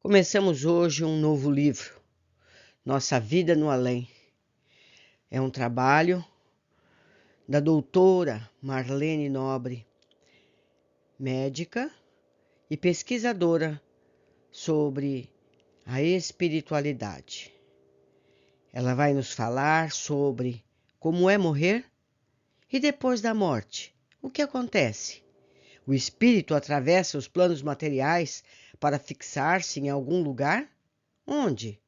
Começamos hoje um novo livro, Nossa Vida no Além. É um trabalho da doutora Marlene Nobre, médica e pesquisadora sobre a espiritualidade. Ela vai nos falar sobre como é morrer e depois da morte. O que acontece? O espírito atravessa os planos materiais para fixar-se em algum lugar? Onde?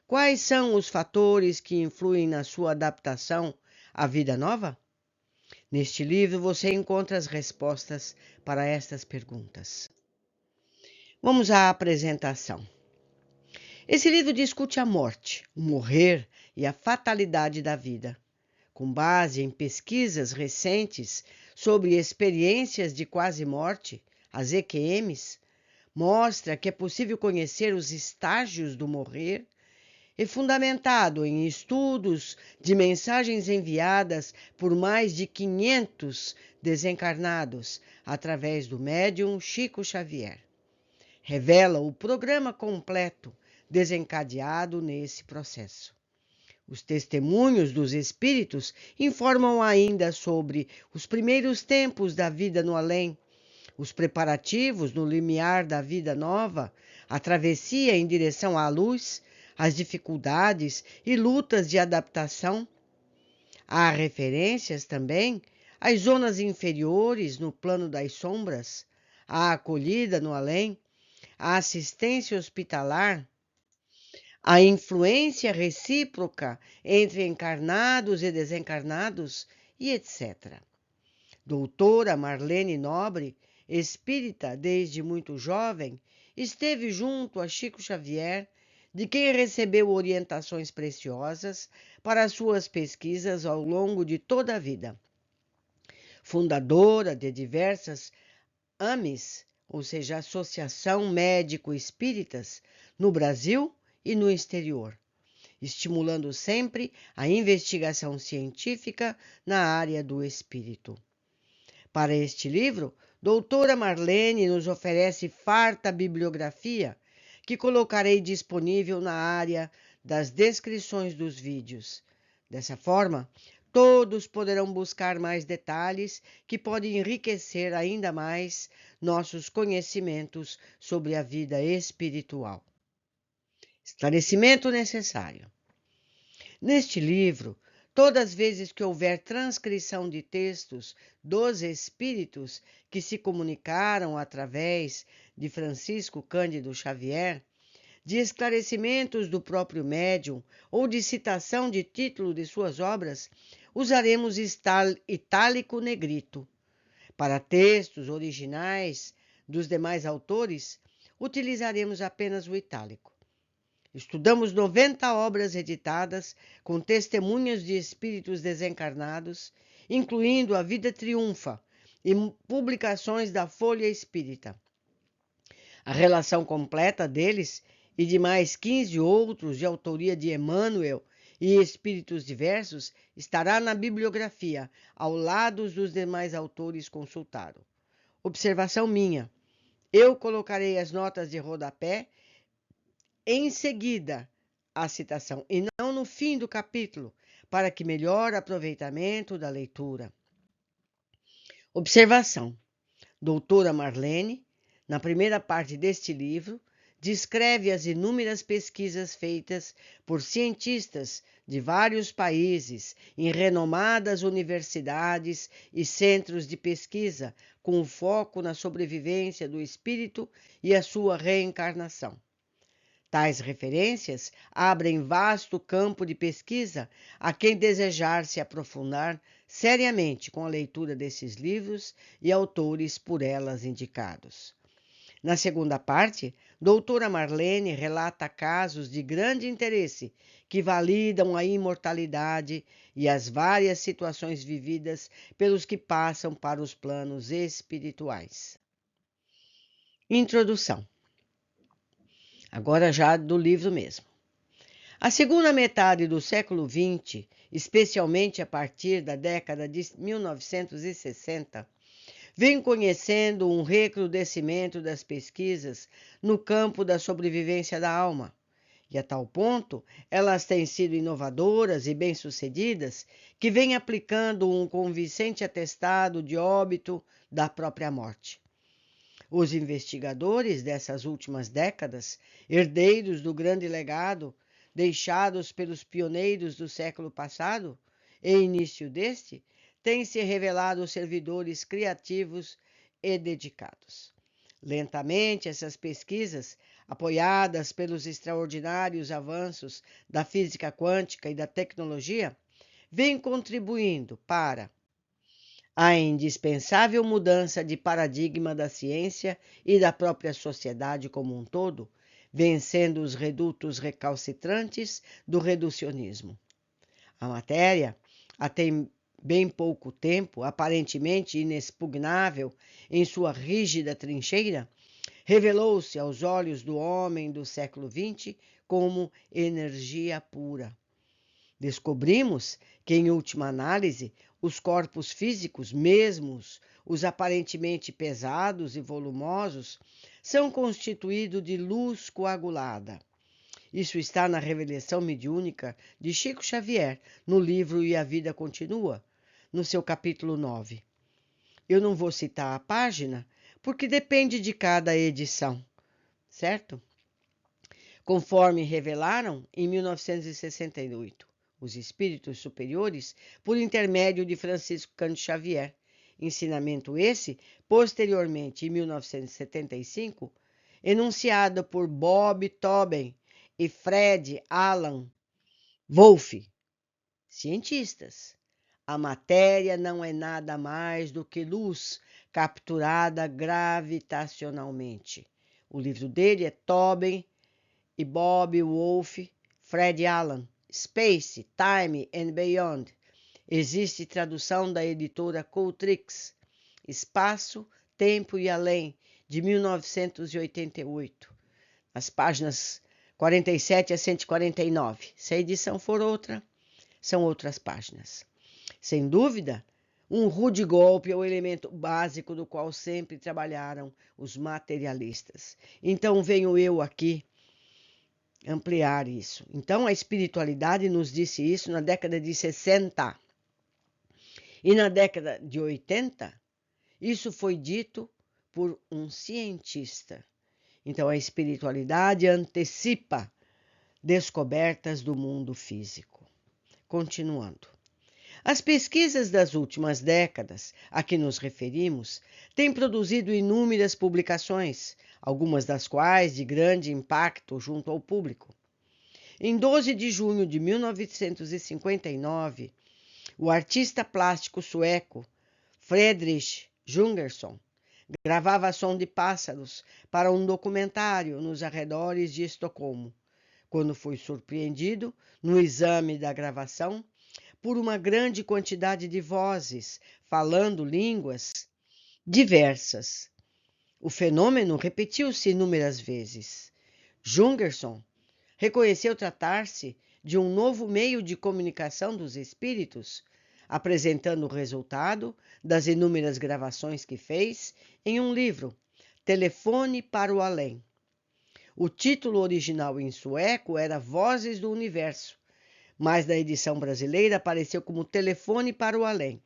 Quais são os fatores que influem na sua adaptação à vida nova? Neste livro você encontra as respostas para estas perguntas. Vamos à apresentação. Esse livro discute a morte, o morrer e a fatalidade da vida. Com base em pesquisas recentes sobre experiências de quase morte, as EQMs, mostra que é possível conhecer os estágios do morrer e fundamentado em estudos de mensagens enviadas por mais de 500 desencarnados através do médium Chico Xavier. Revela o programa completo desencadeado nesse processo. Os testemunhos dos espíritos informam ainda sobre os primeiros tempos da vida no além, os preparativos no limiar da vida nova, a travessia em direção à luz, as dificuldades e lutas de adaptação. Há referências também às zonas inferiores no plano das sombras, à acolhida no além, à assistência hospitalar, à influência recíproca entre encarnados e desencarnados e etc. Doutora Marlene Nobre, espírita desde muito jovem, esteve junto a Chico Xavier, de quem recebeu orientações preciosas para suas pesquisas ao longo de toda a vida. Fundadora de diversas AMES, ou seja, Associação Médico Espíritas, no Brasil e no exterior, estimulando sempre a investigação científica na área do espírito. Para este livro, doutora Marlene nos oferece farta bibliografia que colocarei disponível na área das descrições dos vídeos. Dessa forma, todos poderão buscar mais detalhes que podem enriquecer ainda mais nossos conhecimentos sobre a vida espiritual. Esclarecimento necessário. Neste livro, todas as vezes que houver transcrição de textos dos espíritos que se comunicaram através de Francisco Cândido Xavier, de esclarecimentos do próprio médium ou de citação de título de suas obras, usaremos itálico negrito. Para textos originais dos demais autores, utilizaremos apenas o itálico. Estudamos 90 obras editadas com testemunhas de espíritos desencarnados, incluindo A Vida Triunfa e publicações da Folha Espírita. A relação completa deles e de mais 15 outros de autoria de Emmanuel e espíritos diversos estará na bibliografia, ao lado dos demais autores consultados. Observação minha: eu colocarei as notas de rodapé em seguida a citação, e não no fim do capítulo, para que melhor aproveitamento da leitura. Observação: doutora Marlene, na primeira parte deste livro, descreve as inúmeras pesquisas feitas por cientistas de vários países em renomadas universidades e centros de pesquisa, com foco na sobrevivência do espírito e a sua reencarnação. Tais referências abrem vasto campo de pesquisa a quem desejar se aprofundar seriamente com a leitura desses livros e autores por elas indicados. Na segunda parte, doutora Marlene relata casos de grande interesse que validam a imortalidade e as várias situações vividas pelos que passam para os planos espirituais. Introdução. Agora já do livro mesmo. A segunda metade do século XX, especialmente a partir da década de 1960, vem conhecendo um recrudescimento das pesquisas no campo da sobrevivência da alma. E a tal ponto, elas têm sido inovadoras e bem-sucedidas que vêm aplicando um convincente atestado de óbito da própria morte. Os investigadores dessas últimas décadas, herdeiros do grande legado deixados pelos pioneiros do século passado e início deste, têm se revelado servidores criativos e dedicados. Lentamente, essas pesquisas, apoiadas pelos extraordinários avanços da física quântica e da tecnologia, vêm contribuindo para a indispensável mudança de paradigma da ciência e da própria sociedade como um todo, vencendo os redutos recalcitrantes do reducionismo. A matéria, até bem pouco tempo, aparentemente inexpugnável em sua rígida trincheira, revelou-se aos olhos do homem do século XX como energia pura. Descobrimos que, em última análise, os corpos físicos, mesmo os aparentemente pesados e volumosos, são constituídos de luz coagulada. Isso está na revelação mediúnica de Chico Xavier, no livro E a Vida Continua, no seu capítulo 9. Eu não vou citar a página, porque depende de cada edição, certo? Conforme revelaram em 1968 os espíritos superiores por intermédio de Francisco Cândido Xavier. Ensinamento esse, posteriormente, em 1975, enunciado por Bob Tobin e Fred Alan Wolfe, cientistas. A matéria não é nada mais do que luz capturada gravitacionalmente. O livro dele é Tobin e Bob Wolfe, Fred Alan, Space, Time and Beyond. Existe tradução da editora Cultrix, Espaço, Tempo e Além, de 1988, as páginas 47 a 149. Se a edição for outra, são outras páginas. Sem dúvida, um rude golpe é o elemento básico do qual sempre trabalharam os materialistas. Então venho eu aqui ampliar isso. Então, a espiritualidade nos disse isso na década de 60. E na década de 80, isso foi dito por um cientista. Então, a espiritualidade antecipa descobertas do mundo físico. Continuando. As pesquisas das últimas décadas a que nos referimos têm produzido inúmeras publicações, algumas das quais de grande impacto junto ao público. Em 12 de junho de 1959, o artista plástico sueco Fredrik Jungersson gravava som de pássaros para um documentário nos arredores de Estocolmo, quando foi surpreendido, no exame da gravação, por uma grande quantidade de vozes falando línguas diversas. O fenômeno repetiu-se inúmeras vezes. Jungersson reconheceu tratar-se de um novo meio de comunicação dos espíritos, apresentando o resultado das inúmeras gravações que fez em um livro, Telefone para o Além. O título original em sueco era Vozes do Universo, mas na edição brasileira apareceu como Telefone para o Além.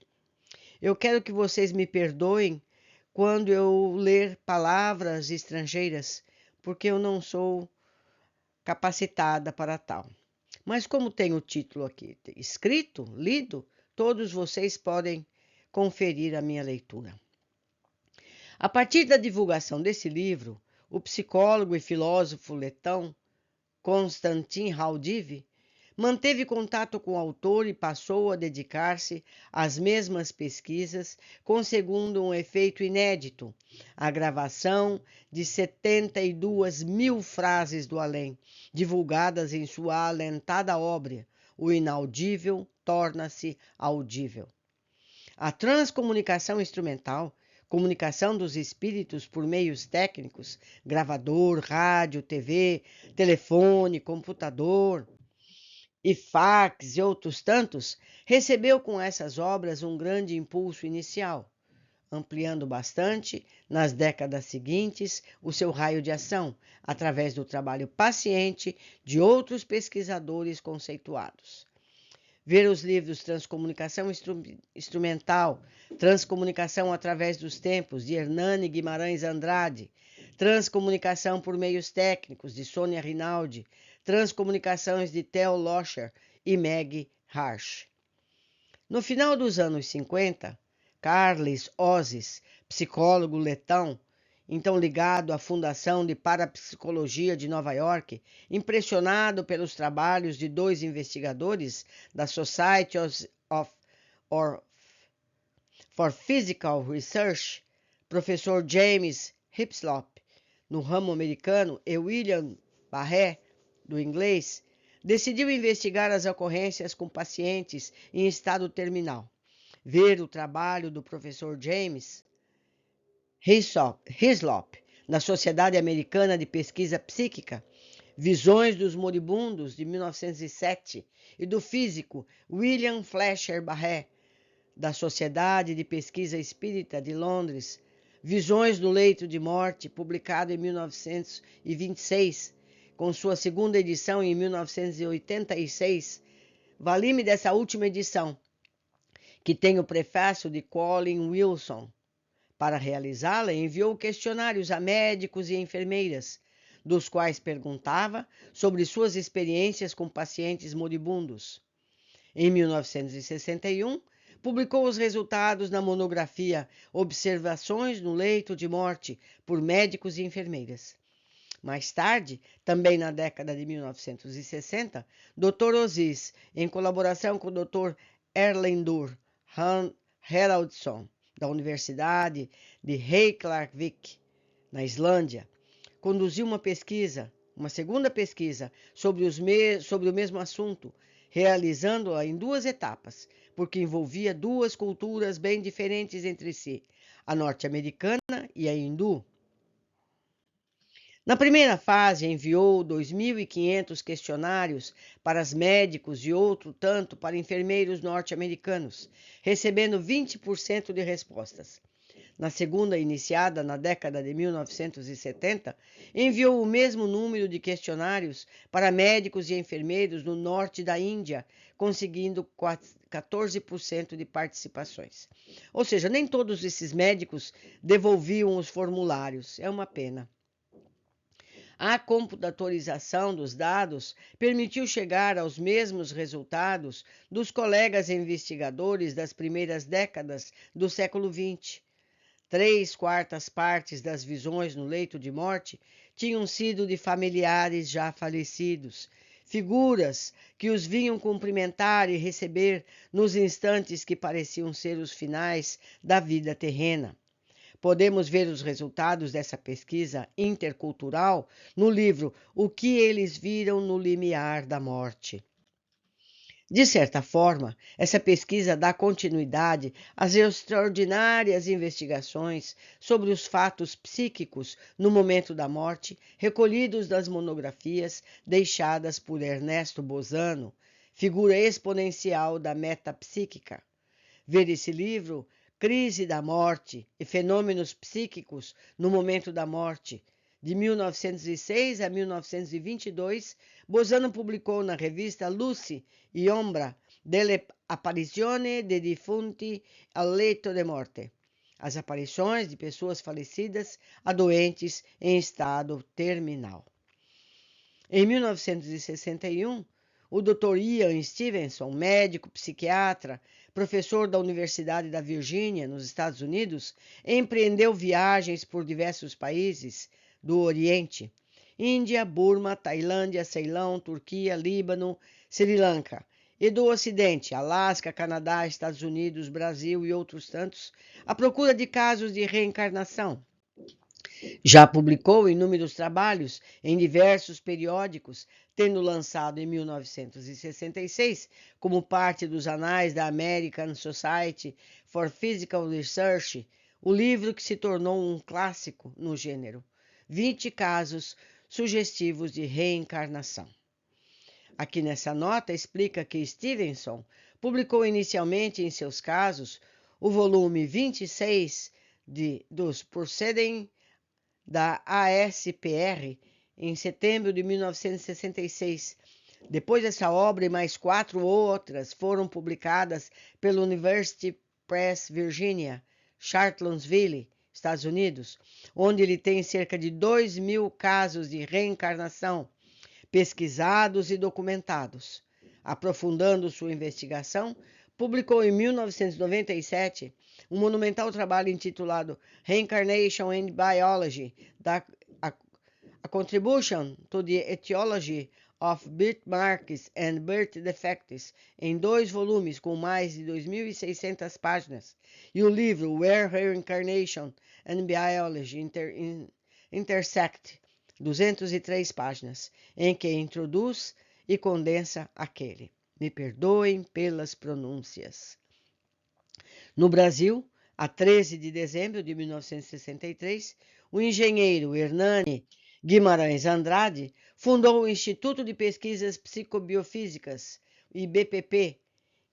Eu quero que vocês me perdoem quando eu ler palavras estrangeiras, porque eu não sou capacitada para tal. Mas como tem o título aqui escrito, lido, todos vocês podem conferir a minha leitura. A partir da divulgação desse livro, o psicólogo e filósofo letão Konstantin Haudive manteve contato com o autor e passou a dedicar-se às mesmas pesquisas, conseguindo um efeito inédito, a gravação de 72 mil frases do além, divulgadas em sua alentada obra, O Inaudível Torna-se Audível. A transcomunicação instrumental, comunicação dos espíritos por meios técnicos, gravador, rádio, TV, telefone, computador, e fax e outros tantos, recebeu com essas obras um grande impulso inicial. ampliando bastante, nas décadas seguintes, o seu raio de ação, através do trabalho paciente de outros pesquisadores conceituados. Ver os livros Transcomunicação Instrumental, Transcomunicação através dos Tempos, de Hernani Guimarães Andrade, Transcomunicação por Meios Técnicos, de Sônia Rinaldi, Transcomunicações de Theo Locher e Meg Harsh. No final dos anos 50, Carles Ozies, psicólogo letão, então ligado à Fundação de Parapsicologia de Nova York, impressionado pelos trabalhos de dois investigadores da Society for Physical Research, professor James Hyslop, no ramo americano, e William Barré, do inglês, decidiu investigar as ocorrências com pacientes em estado terminal. Ver o trabalho do professor James Hyslop na Sociedade Americana de Pesquisa Psíquica, Visões dos Moribundos, de 1907, e do físico William Fletcher Barré, da Sociedade de Pesquisa Espírita de Londres, Visões do Leito de Morte, publicado em 1926, com sua segunda edição em 1986. Vale-me dessa última edição, que tem o prefácio de Colin Wilson. Para realizá-la, enviou questionários a médicos e enfermeiras, dos quais perguntava sobre suas experiências com pacientes moribundos. Em 1961, publicou os resultados na monografia Observações no Leito de Morte por Médicos e Enfermeiras. Mais tarde, também na década de 1960, Dr. Ozies, em colaboração com o Dr. Erlendur Haraldsson, da Universidade de Reykjavik, na Islândia, conduziu uma segunda pesquisa sobre o mesmo assunto, realizando-a em duas etapas, porque envolvia duas culturas bem diferentes entre si, a norte-americana e a hindu. Na primeira fase, enviou 2.500 questionários para os médicos e outro tanto para enfermeiros norte-americanos, recebendo 20% de respostas. Na segunda, iniciada na década de 1970, enviou o mesmo número de questionários para médicos e enfermeiros no norte da Índia, conseguindo 14% de participações. Ou seja, nem todos esses médicos devolviam os formulários. É uma pena. A computadorização dos dados permitiu chegar aos mesmos resultados dos colegas investigadores das primeiras décadas do século XX. 3/4 partes das visões no leito de morte tinham sido de familiares já falecidos, figuras que os vinham cumprimentar e receber nos instantes que pareciam ser os finais da vida terrena. Podemos ver os resultados dessa pesquisa intercultural no livro O que eles viram no limiar da morte. De certa forma, essa pesquisa dá continuidade às extraordinárias investigações sobre os fatos psíquicos no momento da morte, recolhidos das monografias deixadas por Ernesto Bozano, figura exponencial da metapsíquica. Ver esse livro, Crise da Morte e Fenômenos Psíquicos no Momento da Morte, de 1906 a 1922, Bozano publicou na revista Luce e Ombra delle apparizioni dei defunti al leito de morte, as aparições de pessoas falecidas a doentes em estado terminal. Em 1961, o Dr. Ian Stevenson, médico psiquiatra, professor da Universidade da Virgínia, nos Estados Unidos, empreendeu viagens por diversos países do Oriente, Índia, Burma, Tailândia, Ceilão, Turquia, Líbano, Sri Lanka, e do Ocidente, Alasca, Canadá, Estados Unidos, Brasil e outros tantos, à procura de casos de reencarnação. Já publicou inúmeros trabalhos em diversos periódicos, tendo lançado em 1966, como parte dos anais da American Society for Physical Research, o livro que se tornou um clássico no gênero, 20 casos sugestivos de reencarnação. Aqui nessa nota explica que Stevenson publicou inicialmente em seus casos o volume 26 dos Proceedings da ASPR em setembro de 1966. Depois dessa obra e mais 4 outras foram publicadas pela University Press Virginia, Charlottesville, Estados Unidos, onde ele tem cerca de 2.000 casos de reencarnação pesquisados e documentados. Aprofundando sua investigação, publicou em 1997 um monumental trabalho intitulado Reincarnation and Biology, a Contribution to the Etiology of Birthmarks and Birth Defects, em 2 volumes com mais de 2.600 páginas, e o livro Where Reincarnation and Biology Intersect, 203 páginas, em que introduz e condensa aquele. Me perdoem pelas pronúncias. No Brasil, a 13 de dezembro de 1963, o engenheiro Hernani Guimarães Andrade fundou o Instituto de Pesquisas Psicobiofísicas, IBPP,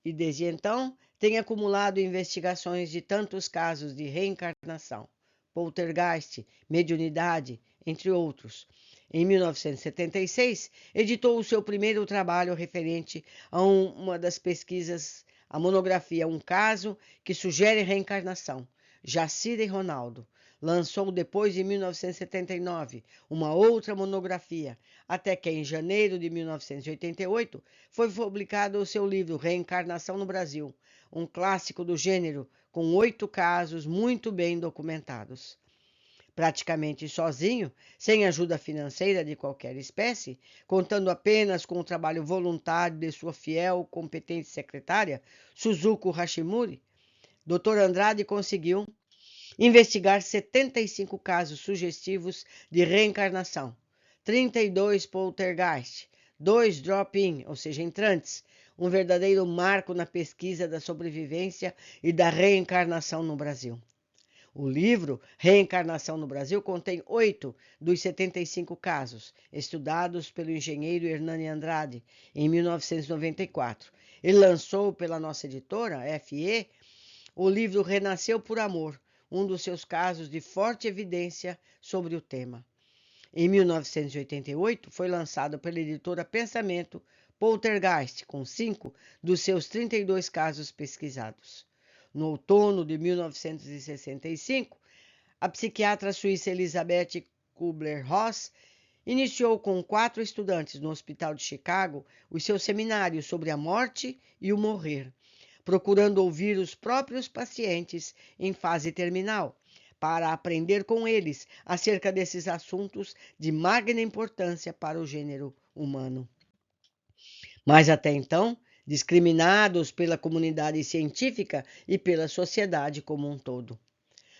e desde então tem acumulado investigações de tantos casos de reencarnação, poltergeist, mediunidade, entre outros. Em 1976, editou o seu primeiro trabalho referente a uma das pesquisas, a monografia Um Caso que Sugere Reencarnação, Jacira e Ronaldo. Lançou depois de 1979 uma outra monografia, até que em janeiro de 1988 foi publicado o seu livro Reencarnação no Brasil, um clássico do gênero com 8 casos muito bem documentados. Praticamente sozinho, sem ajuda financeira de qualquer espécie, contando apenas com o trabalho voluntário de sua fiel, competente secretária, Suzuko Hashimuri, Dr. Andrade conseguiu investigar 75 casos sugestivos de reencarnação, 32 poltergeist, 2 drop-in, ou seja, entrantes, um verdadeiro marco na pesquisa da sobrevivência e da reencarnação no Brasil. O livro Reencarnação no Brasil contém 8 dos 75 casos, estudados pelo engenheiro Hernani Andrade em 1994. Ele lançou pela nossa editora, FE, o livro Renasceu por Amor, um dos seus casos de forte evidência sobre o tema. Em 1988, foi lançado pela editora Pensamento Poltergeist, com 5 dos seus 32 casos pesquisados. No outono de 1965, a psiquiatra suíça Elizabeth Kubler-Ross iniciou com 4 estudantes no Hospital de Chicago os seus seminários sobre a morte e o morrer, procurando ouvir os próprios pacientes em fase terminal, para aprender com eles acerca desses assuntos de magna importância para o gênero humano. Mas até então, discriminados pela comunidade científica e pela sociedade como um todo.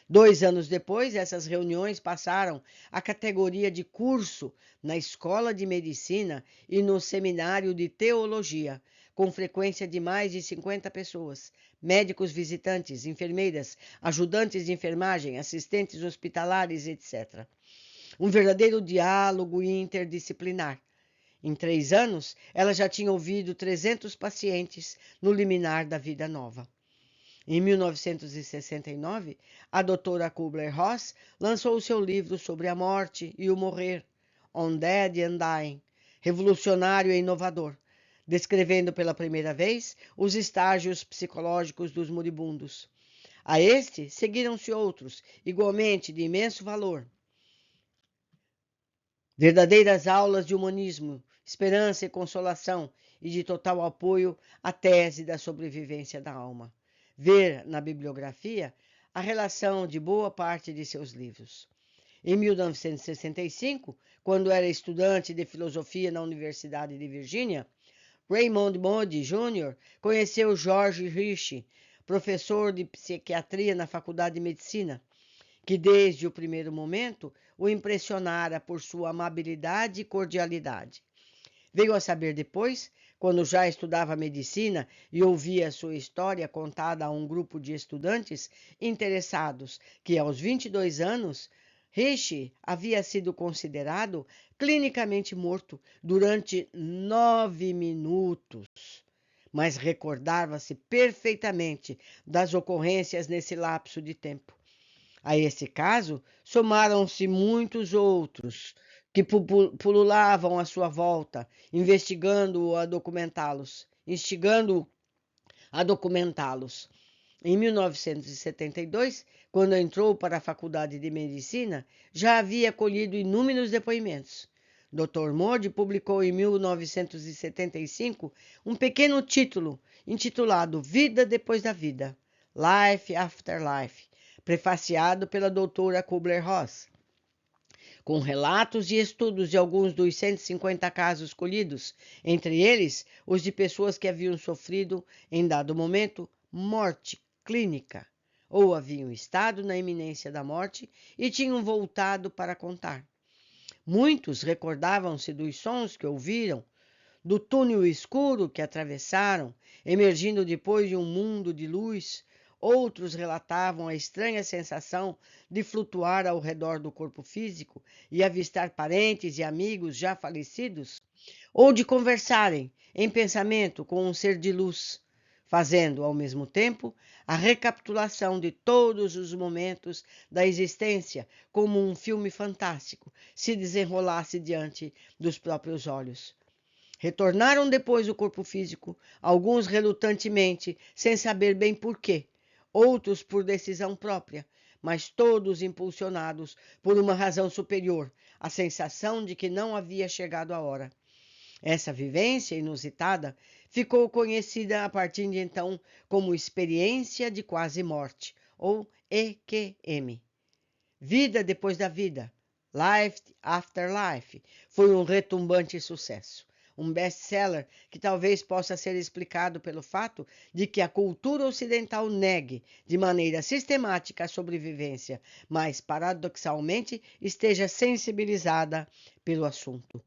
2 anos depois, essas reuniões passaram à categoria de curso na Escola de Medicina e no Seminário de Teologia, com frequência de mais de 50 pessoas, médicos visitantes, enfermeiras, ajudantes de enfermagem, assistentes hospitalares, etc. Um verdadeiro diálogo interdisciplinar. Em 3 anos, ela já tinha ouvido 300 pacientes no liminar da vida nova. Em 1969, a doutora Kubler-Ross lançou o seu livro sobre a morte e o morrer, On Dead and Dying, revolucionário e inovador, descrevendo pela primeira vez os estágios psicológicos dos moribundos. A este seguiram-se outros, igualmente de imenso valor. Verdadeiras aulas de humanismo, esperança e consolação, e de total apoio à tese da sobrevivência da alma. Ver na bibliografia a relação de boa parte de seus livros. Em 1965, quando era estudante de filosofia na Universidade de Virgínia, Raymond Moody Jr. conheceu George Hirsch, professor de psiquiatria na Faculdade de Medicina, que desde o primeiro momento o impressionara por sua amabilidade e cordialidade. Veio a saber depois, quando já estudava medicina e ouvia sua história contada a um grupo de estudantes interessados, que aos 22 anos, Hirsch havia sido considerado clinicamente morto durante 9 minutos. mas recordava-se perfeitamente das ocorrências nesse lapso de tempo. A esse caso, somaram-se muitos outros que pululavam à sua volta, instigando-o a documentá-los. Em 1972, quando entrou para a Faculdade de Medicina, já havia colhido inúmeros depoimentos. Dr. Modi publicou em 1975 um pequeno título intitulado Vida Depois da Vida, Life After Life, prefaciado pela doutora Kubler-Ross, com relatos e estudos de alguns dos 150 casos colhidos, entre eles os de pessoas que haviam sofrido, em dado momento, morte clínica, ou haviam estado na iminência da morte e tinham voltado para contar. Muitos recordavam-se dos sons que ouviram, do túnel escuro que atravessaram, emergindo depois de um mundo de luz. Outros relatavam a estranha sensação de flutuar ao redor do corpo físico e avistar parentes e amigos já falecidos, ou de conversarem em pensamento com um ser de luz, fazendo, ao mesmo tempo, a recapitulação de todos os momentos da existência como um filme fantástico se desenrolasse diante dos próprios olhos. Retornaram depois ao corpo físico, alguns relutantemente, sem saber bem por quê, outros por decisão própria, mas todos impulsionados por uma razão superior, a sensação de que não havia chegado a hora. Essa vivência inusitada ficou conhecida a partir de então como experiência de quase morte, ou EQM. Vida depois da vida, Life After Life, foi um retumbante sucesso. Um best-seller que talvez possa ser explicado pelo fato de que a cultura ocidental negue de maneira sistemática a sobrevivência, mas paradoxalmente esteja sensibilizada pelo assunto.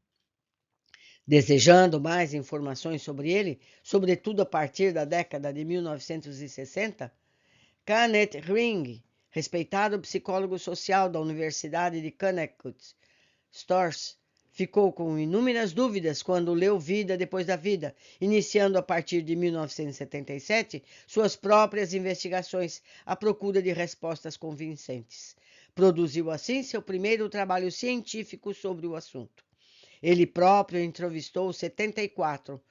Desejando mais informações sobre ele, sobretudo a partir da década de 1960, Kenneth Ring, respeitado psicólogo social da Universidade de Connecticut, Stores, ficou com inúmeras dúvidas quando leu Vida Depois da Vida, iniciando a partir de 1977 suas próprias investigações à procura de respostas convincentes. Produziu assim seu primeiro trabalho científico sobre o assunto. Ele próprio entrevistou 74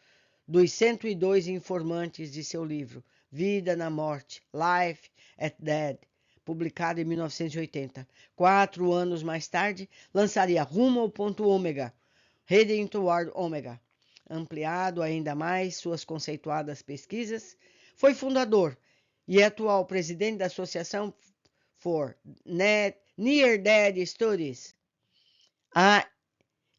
dos 102 informantes de seu livro Vida na Morte, Life at Death, publicado em 1980. 4 anos mais tarde, lançaria Rumo ao Ponto Ômega, Heading Toward Omega. Ampliado ainda mais suas conceituadas pesquisas, foi fundador e atual presidente da Associação for Near Death Studies, a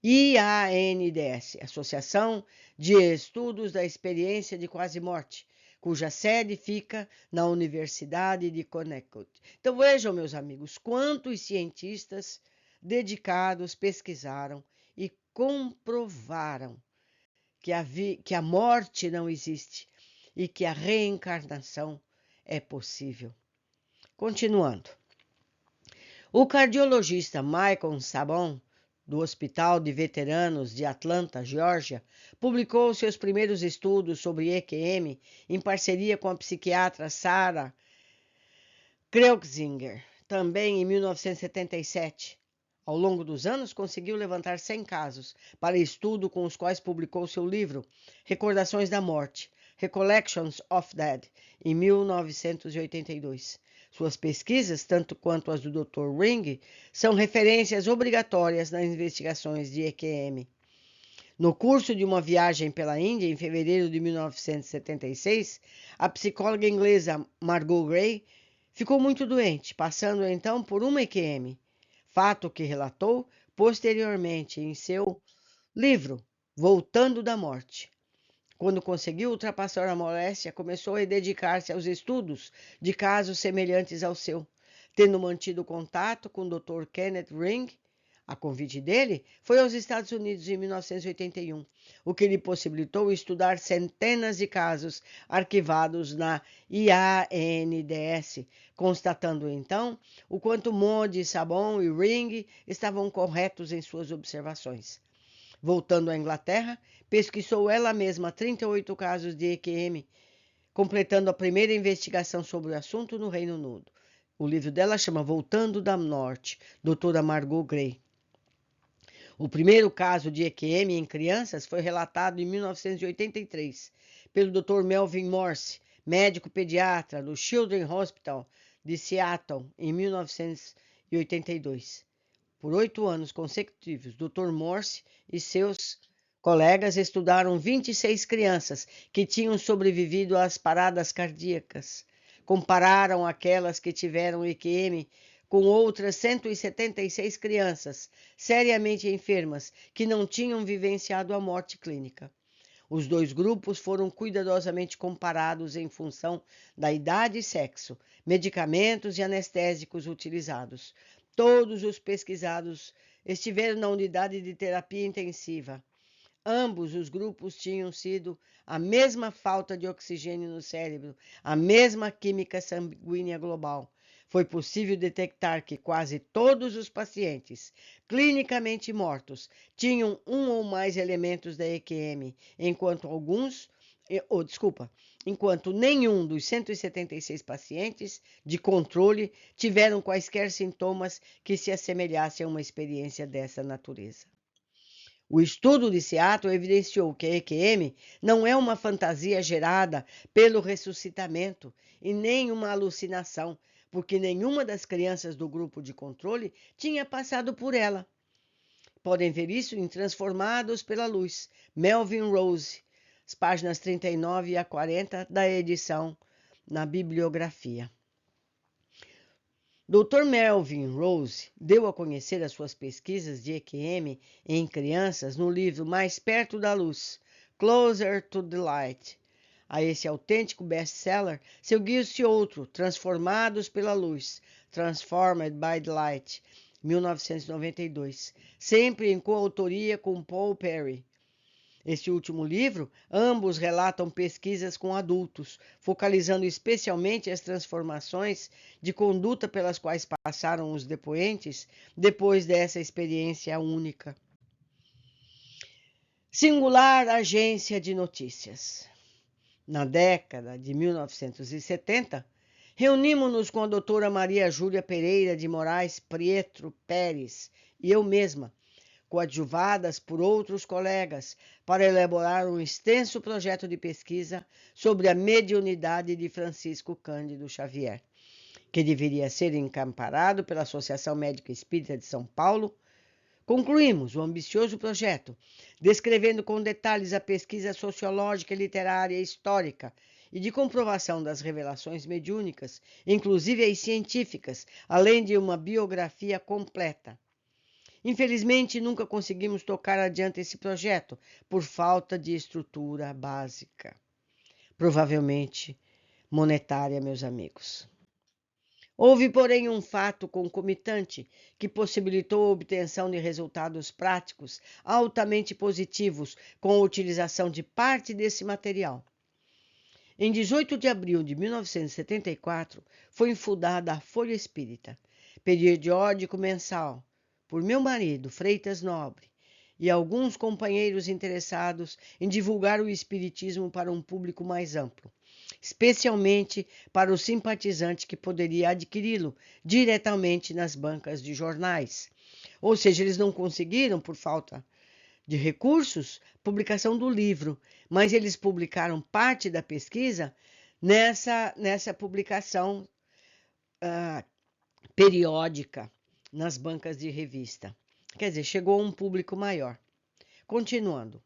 IANDS, Associação de Estudos da Experiência de Quase Morte, cuja sede fica na Universidade de Connecticut. Então vejam, meus amigos, quantos cientistas dedicados pesquisaram e comprovaram que a morte não existe e que a reencarnação é possível. Continuando. O cardiologista Michael Sabon, do Hospital de Veteranos de Atlanta, Geórgia, publicou seus primeiros estudos sobre EQM em parceria com a psiquiatra Sarah Kreuziger, também em 1977. Ao longo dos anos, conseguiu levantar 100 casos para estudo com os quais publicou seu livro Recordações da Morte, Recollections of Death, em 1982. Suas pesquisas, tanto quanto as do Dr. Ring, são referências obrigatórias nas investigações de EQM. No curso de uma viagem pela Índia, em fevereiro de 1976, a psicóloga inglesa Margot Gray ficou muito doente, passando então por uma EQM, fato que relatou posteriormente em seu livro Voltando da Morte. Quando conseguiu ultrapassar a moléstia, começou a dedicar-se aos estudos de casos semelhantes ao seu, tendo mantido contato com o Dr. Kenneth Ring. A convite dele, foi aos Estados Unidos em 1981, o que lhe possibilitou estudar centenas de casos arquivados na IANDS, constatando então o quanto Modi, Sabon e Ring estavam corretos em suas observações. Voltando à Inglaterra, pesquisou ela mesma 38 casos de EQM, completando a primeira investigação sobre o assunto no Reino Unido. O livro dela chama Voltando da Norte, doutora Margot Gray. O primeiro caso de EQM em crianças foi relatado em 1983 pelo Dr. Melvin Morse, médico pediatra do Children's Hospital de Seattle, em 1982. Por 8 anos consecutivos, Dr. Morse e seus colegas estudaram 26 crianças que tinham sobrevivido às paradas cardíacas. Compararam aquelas que tiveram EQM com outras 176 crianças seriamente enfermas que não tinham vivenciado a morte clínica. Os dois grupos foram cuidadosamente comparados em função da idade e sexo, medicamentos e anestésicos utilizados. Todos os pesquisados estiveram na unidade de terapia intensiva. Ambos os grupos tinham sido a mesma falta de oxigênio no cérebro, a mesma química sanguínea global. Foi possível detectar que quase todos os pacientes clinicamente mortos tinham um ou mais elementos da EQM, enquanto nenhum dos 176 pacientes de controle tiveram quaisquer sintomas que se assemelhassem a uma experiência dessa natureza. O estudo de Seattle evidenciou que a EQM não é uma fantasia gerada pelo ressuscitamento e nem uma alucinação, porque nenhuma das crianças do grupo de controle tinha passado por ela. Podem ver isso em Transformados pela Luz, Melvin Rose, as páginas 39 a 40 da edição na bibliografia. Dr. Melvin Rose deu a conhecer as suas pesquisas de EQM em crianças no livro Mais Perto da Luz, Closer to the Light. A esse autêntico best-seller seguiu-se outro, Transformados pela Luz, Transformed by the Light, 1992, sempre em coautoria com Paul Perry. Este último livro, ambos relatam pesquisas com adultos, focalizando especialmente as transformações de conduta pelas quais passaram os depoentes depois dessa experiência única. Singular agência de notícias. Na década de 1970, reunimos-nos com a doutora Maria Júlia Pereira de Moraes Pietro Pérez e eu mesma, coadjuvadas por outros colegas, para elaborar um extenso projeto de pesquisa sobre a mediunidade de Francisco Cândido Xavier, que deveria ser encampado pela Associação Médica Espírita de São Paulo. Concluímos o ambicioso projeto, descrevendo com detalhes a pesquisa sociológica, literária e histórica e de comprovação das revelações mediúnicas, inclusive as científicas, além de uma biografia completa. Infelizmente, nunca conseguimos tocar adiante esse projeto por falta de estrutura básica. Provavelmente monetária, meus amigos. Houve, porém, um fato concomitante que possibilitou a obtenção de resultados práticos altamente positivos com a utilização de parte desse material. Em 18 de abril de 1974, foi fundada a Folha Espírita, periódico mensal, por meu marido, Freitas Nobre, e alguns companheiros interessados em divulgar o Espiritismo para um público mais amplo, especialmente para o simpatizante que poderia adquiri-lo diretamente nas bancas de jornais. Ou seja, eles não conseguiram, por falta de recursos, publicação do livro, mas eles publicaram parte da pesquisa nessa publicação periódica nas bancas de revista. Quer dizer, chegou a um público maior. Continuando.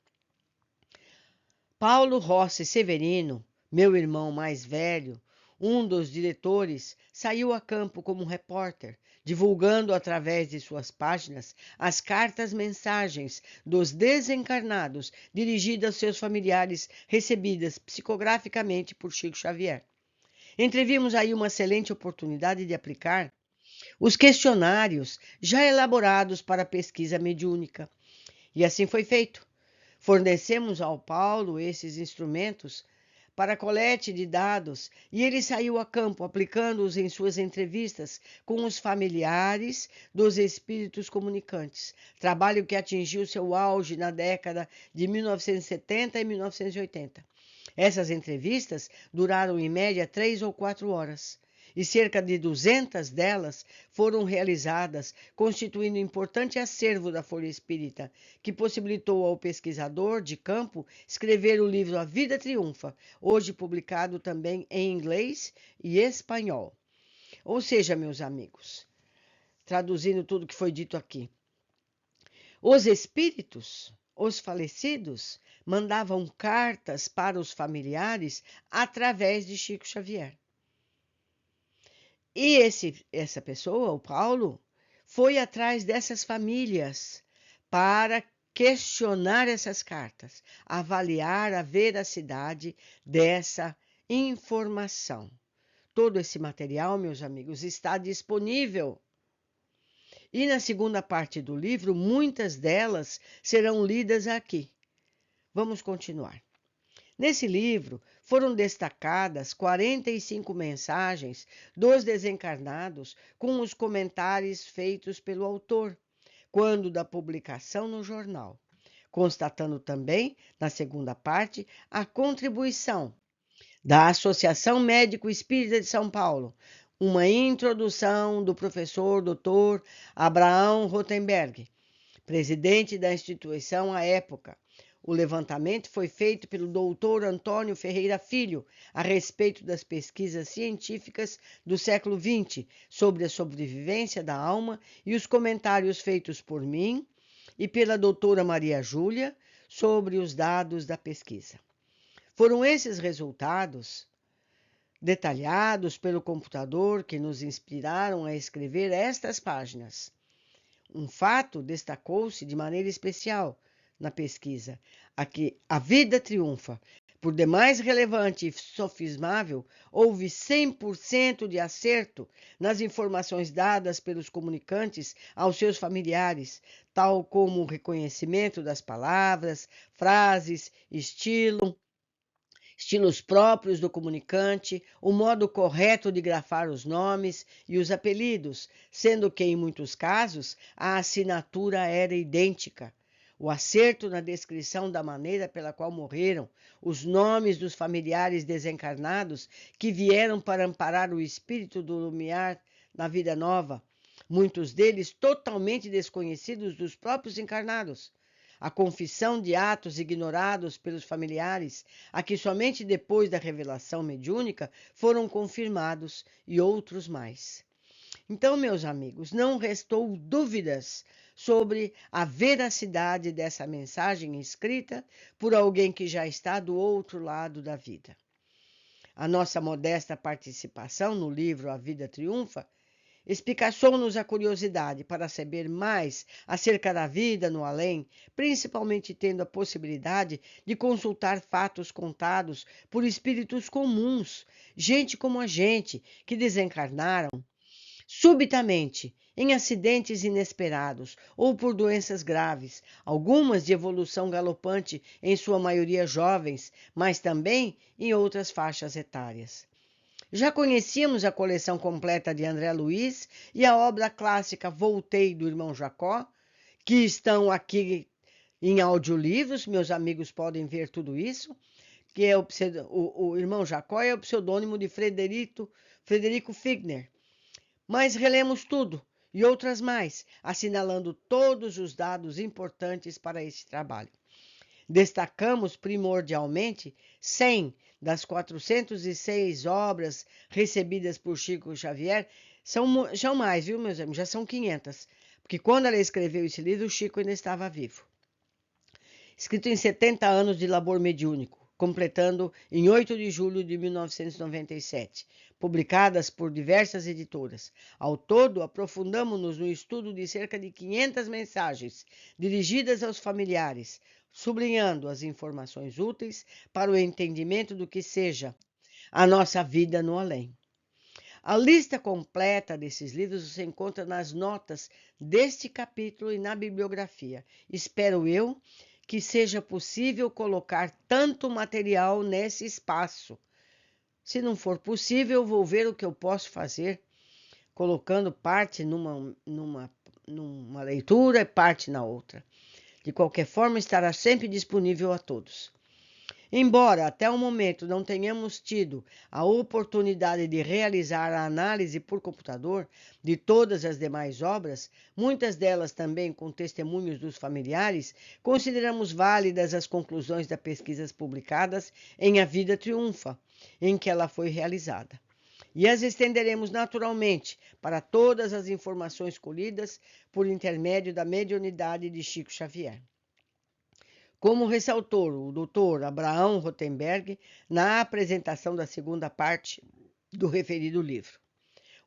Paulo Rossi Severino, meu irmão mais velho, um dos diretores, saiu a campo como repórter, divulgando através de suas páginas as cartas-mensagens dos desencarnados dirigidas aos seus familiares, recebidas psicograficamente por Chico Xavier. Entrevimos aí uma excelente oportunidade de aplicar os questionários já elaborados para a pesquisa mediúnica. E assim foi feito. Fornecemos ao Paulo esses instrumentos para a colete de dados e ele saiu a campo aplicando-os em suas entrevistas com os familiares dos espíritos comunicantes, trabalho que atingiu seu auge na década de 1970 e 1980. Essas entrevistas duraram em média 3 ou 4 horas. E cerca de 200 delas foram realizadas, constituindo um importante acervo da Folha Espírita, que possibilitou ao pesquisador de campo escrever o livro A Vida Triunfa, hoje publicado também em inglês e espanhol. Ou seja, meus amigos, traduzindo tudo que foi dito aqui, os espíritos, os falecidos, mandavam cartas para os familiares através de Chico Xavier. E essa pessoa, o Paulo, foi atrás dessas famílias para questionar essas cartas, avaliar a veracidade dessa informação. Todo esse material, meus amigos, está disponível. E na segunda parte do livro, muitas delas serão lidas aqui. Vamos continuar. Nesse livro, foram destacadas 45 mensagens dos desencarnados com os comentários feitos pelo autor, quando da publicação no jornal, constatando também, na segunda parte, a contribuição da Associação Médico Espírita de São Paulo, uma introdução do professor Dr. Abraão Rothenberg, presidente da instituição à época. O levantamento foi feito pelo doutor Antônio Ferreira Filho a respeito das pesquisas científicas do século XX sobre a sobrevivência da alma e os comentários feitos por mim e pela doutora Maria Júlia sobre os dados da pesquisa. Foram esses resultados detalhados pelo computador que nos inspiraram a escrever estas páginas. Um fato destacou-se de maneira especial na pesquisa, a que a vida triunfa. Por demais relevante e sofismável, houve 100% de acerto nas informações dadas pelos comunicantes aos seus familiares, tal como o reconhecimento das palavras, frases, estilos próprios do comunicante, o modo correto de grafar os nomes e os apelidos, sendo que, em muitos casos, a assinatura era idêntica. O acerto na descrição da maneira pela qual morreram, os nomes dos familiares desencarnados que vieram para amparar o espírito do lumiar na vida nova, muitos deles totalmente desconhecidos dos próprios encarnados. A confissão de atos ignorados pelos familiares, a que somente depois da revelação mediúnica foram confirmados, e outros mais. Então, meus amigos, não restou dúvidas sobre a veracidade dessa mensagem escrita por alguém que já está do outro lado da vida. A nossa modesta participação no livro A Vida Triunfa espicaçou-nos a curiosidade para saber mais acerca da vida no além, principalmente tendo a possibilidade de consultar fatos contados por espíritos comuns, gente como a gente, que desencarnaram subitamente em acidentes inesperados ou por doenças graves, algumas de evolução galopante, em sua maioria jovens, mas também em outras faixas etárias. Já conhecíamos a coleção completa de André Luiz e a obra clássica Voltei, do irmão Jacó, que estão aqui em audiolivros, meus amigos podem ver tudo isso, que é o irmão Jacó é o pseudônimo de Frederico Figner. Mas relemos tudo e outras mais, assinalando todos os dados importantes para esse trabalho. Destacamos primordialmente 100 das 406 obras recebidas por Chico Xavier, são mais, viu, meus amigos? Já são 500, porque quando ela escreveu esse livro, o Chico ainda estava vivo. Escrito em 70 anos de labor mediúnico, completando em 8 de julho de 1997, publicadas por diversas editoras. Ao todo, aprofundamos-nos no estudo de cerca de 500 mensagens dirigidas aos familiares, sublinhando as informações úteis para o entendimento do que seja a nossa vida no além. A lista completa desses livros você encontra nas notas deste capítulo e na bibliografia. Espero eu que seja possível colocar tanto material nesse espaço. Se não for possível, vou ver o que eu posso fazer, colocando parte numa leitura e parte na outra. De qualquer forma, estará sempre disponível a todos. Embora até o momento não tenhamos tido a oportunidade de realizar a análise por computador de todas as demais obras, muitas delas também com testemunhos dos familiares, consideramos válidas as conclusões das pesquisas publicadas em A Vida Triunfa, em que ela foi realizada. E as estenderemos naturalmente para todas as informações colhidas por intermédio da mediunidade de Chico Xavier. Como ressaltou o Dr. Abraão Rothenberg na apresentação da segunda parte do referido livro.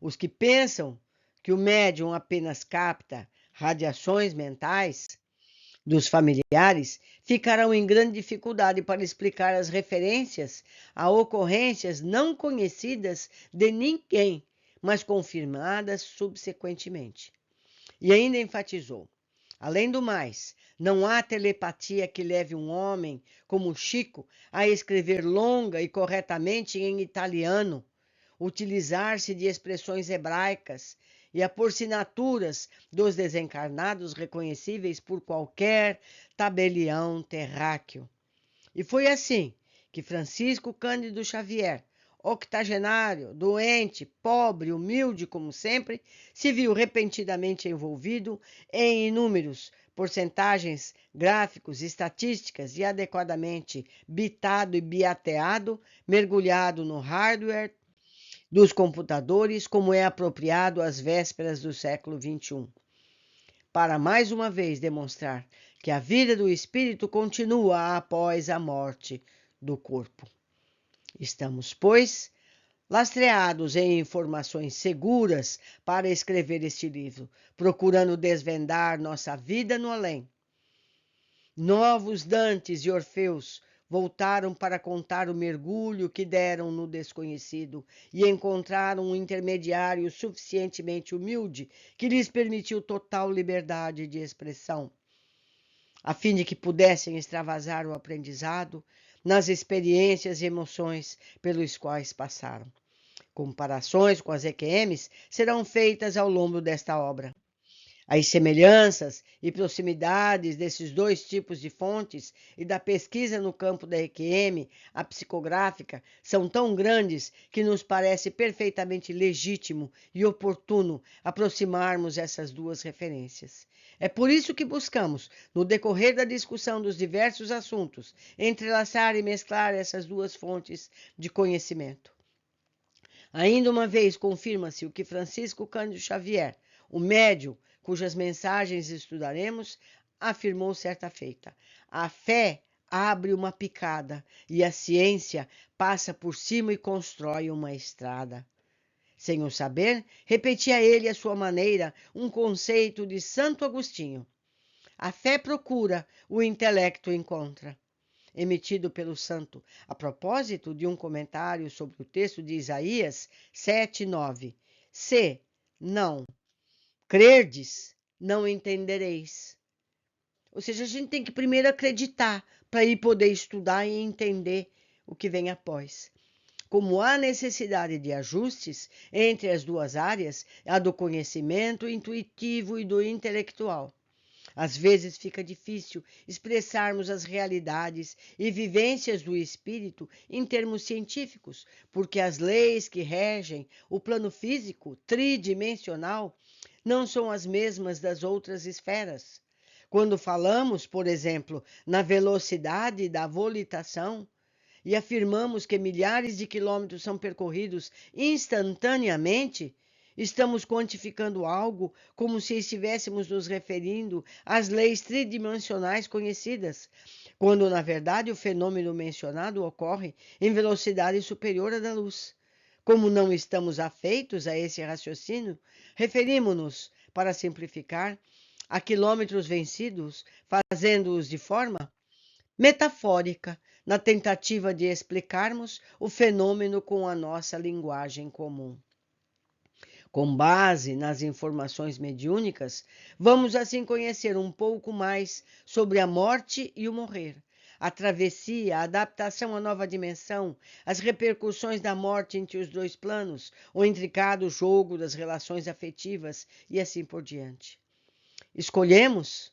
Os que pensam que o médium apenas capta radiações mentais dos familiares ficarão em grande dificuldade para explicar as referências a ocorrências não conhecidas de ninguém, mas confirmadas subsequentemente. E ainda enfatizou: além do mais, não há telepatia que leve um homem como Chico a escrever longa e corretamente em italiano, utilizar-se de expressões hebraicas e a por assinaturas dos desencarnados reconhecíveis por qualquer tabelião terráqueo. E foi assim que Francisco Cândido Xavier, octogenário, doente, pobre, humilde como sempre, se viu repentinamente envolvido em inúmeros porcentagens, gráficos, estatísticas e adequadamente bitado e biateado, mergulhado no hardware dos computadores, como é apropriado às vésperas do século XXI, para mais uma vez demonstrar que a vida do espírito continua após a morte do corpo. Estamos, pois, lastreados em informações seguras para escrever este livro, procurando desvendar nossa vida no além. Novos Dantes e Orfeus voltaram para contar o mergulho que deram no desconhecido e encontraram um intermediário suficientemente humilde que lhes permitiu total liberdade de expressão, a fim de que pudessem extravasar o aprendizado nas experiências e emoções pelos quais passaram. Comparações com as EQMs serão feitas ao longo desta obra. As semelhanças e proximidades desses dois tipos de fontes e da pesquisa no campo da EQM, a psicográfica, são tão grandes que nos parece perfeitamente legítimo e oportuno aproximarmos essas duas referências. É por isso que buscamos, no decorrer da discussão dos diversos assuntos, entrelaçar e mesclar essas duas fontes de conhecimento. Ainda uma vez confirma-se o que Francisco Cândido Xavier, o médium, cujas mensagens estudaremos, afirmou certa feita: a fé abre uma picada e a ciência passa por cima e constrói uma estrada. Sem o saber, repetia ele à sua maneira um conceito de Santo Agostinho: a fé procura, o intelecto encontra. Emitido pelo santo, a propósito de um comentário sobre o texto de Isaías 7:9. Se não crerdes, não entendereis. Ou seja, a gente tem que primeiro acreditar para ir poder estudar e entender o que vem após. Como há necessidade de ajustes entre as duas áreas, a do conhecimento intuitivo e do intelectual. Às vezes fica difícil expressarmos as realidades e vivências do espírito em termos científicos, porque as leis que regem o plano físico tridimensional não são as mesmas das outras esferas. Quando falamos, por exemplo, na velocidade da volitação e afirmamos que milhares de quilômetros são percorridos instantaneamente, estamos quantificando algo como se estivéssemos nos referindo às leis tridimensionais conhecidas, quando, na verdade, o fenômeno mencionado ocorre em velocidade superior à da luz. Como não estamos afeitos a esse raciocínio, referimos-nos, para simplificar, a quilômetros vencidos, fazendo-os de forma metafórica, na tentativa de explicarmos o fenômeno com a nossa linguagem comum. Com base nas informações mediúnicas, vamos assim conhecer um pouco mais sobre a morte e o morrer, a travessia, a adaptação à nova dimensão, as repercussões da morte entre os dois planos, o intricado jogo das relações afetivas e assim por diante. Escolhemos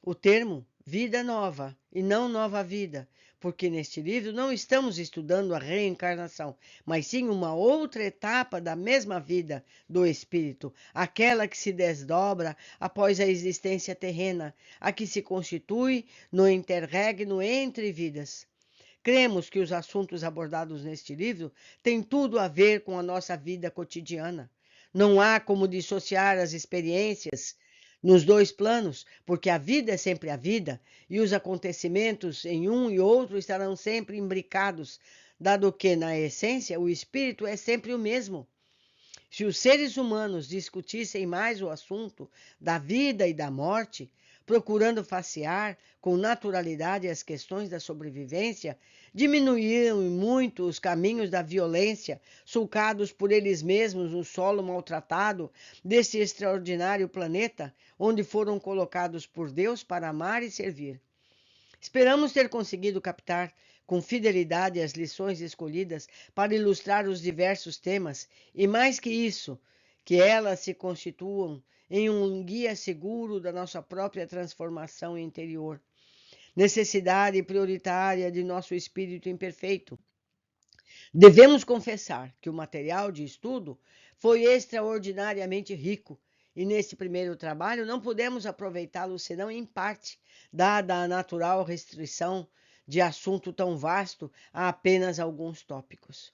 o termo vida nova e não nova vida, porque neste livro não estamos estudando a reencarnação, mas sim uma outra etapa da mesma vida do espírito, aquela que se desdobra após a existência terrena, a que se constitui no interregno entre vidas. Cremos que os assuntos abordados neste livro têm tudo a ver com a nossa vida cotidiana. Não há como dissociar as experiências nos dois planos, porque a vida é sempre a vida e os acontecimentos em um e outro estarão sempre imbricados, dado que, na essência, o espírito é sempre o mesmo. Se os seres humanos discutissem mais o assunto da vida e da morte, procurando facear com naturalidade as questões da sobrevivência, diminuiriam muito os caminhos da violência, sulcados por eles mesmos no solo maltratado desse extraordinário planeta, onde foram colocados por Deus para amar e servir. Esperamos ter conseguido captar com fidelidade as lições escolhidas para ilustrar os diversos temas e, mais que isso, que elas se constituam em um guia seguro da nossa própria transformação interior. Necessidade prioritária de nosso espírito imperfeito. Devemos confessar que o material de estudo foi extraordinariamente rico e neste primeiro trabalho não pudemos aproveitá-lo senão em parte, dada a natural restrição de assunto tão vasto a apenas alguns tópicos.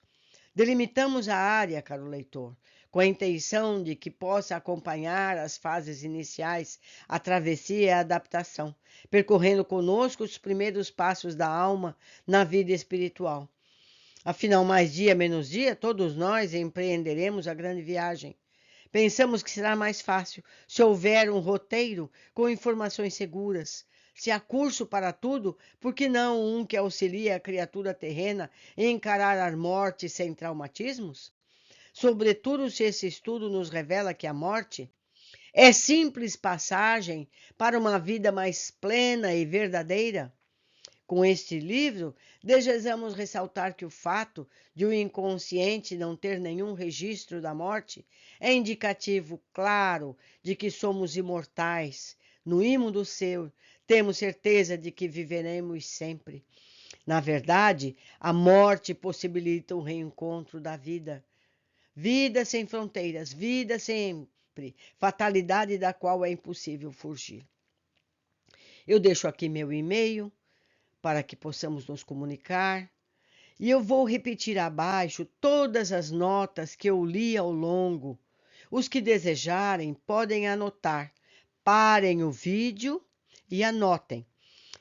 Delimitamos a área, caro leitor, com a intenção de que possa acompanhar as fases iniciais, a travessia e a adaptação, percorrendo conosco os primeiros passos da alma na vida espiritual. Afinal, mais dia menos dia, todos nós empreenderemos a grande viagem. Pensamos que será mais fácil se houver um roteiro com informações seguras. Se há curso para tudo, por que não um que auxilie a criatura terrena a encarar a morte sem traumatismos? Sobretudo se esse estudo nos revela que a morte é simples passagem para uma vida mais plena e verdadeira. Com este livro, desejamos ressaltar que o fato de o inconsciente não ter nenhum registro da morte é indicativo claro de que somos imortais. No imo do ser, temos certeza de que viveremos sempre. Na verdade, a morte possibilita o reencontro da vida. Vida sem fronteiras, vida sempre, fatalidade da qual é impossível fugir. Eu deixo aqui meu e-mail para que possamos nos comunicar. E eu vou repetir abaixo todas as notas que eu li ao longo. Os que desejarem podem anotar. Parem o vídeo e anotem.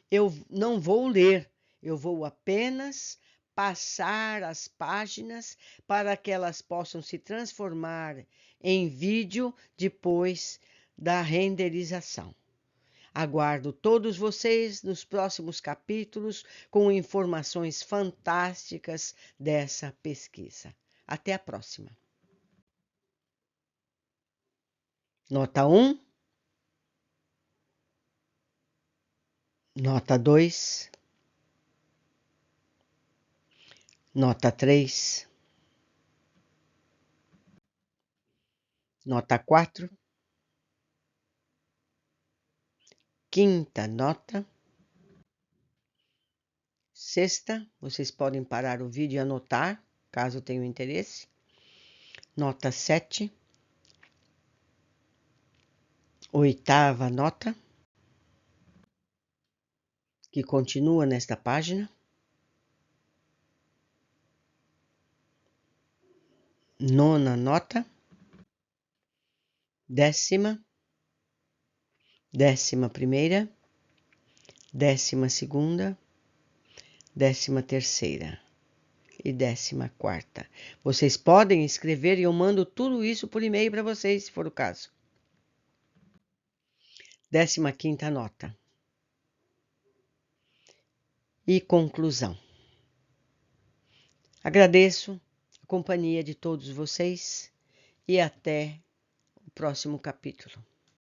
Eu não vou ler, eu vou apenas passar as páginas para que elas possam se transformar em vídeo depois da renderização. Aguardo todos vocês nos próximos capítulos com informações fantásticas dessa pesquisa. Até a próxima. Nota 1, nota 2, nota 3, nota 4, quinta nota, sexta, vocês podem parar o vídeo e anotar, caso tenham interesse, nota 7, oitava nota, que continua nesta página, nona nota, décima, 11ª, 12ª, 13ª e 14ª. Vocês podem escrever e eu mando tudo isso por e-mail para vocês, se for o caso. 15ª nota. E conclusão. Agradeço a companhia de todos vocês e até o próximo capítulo.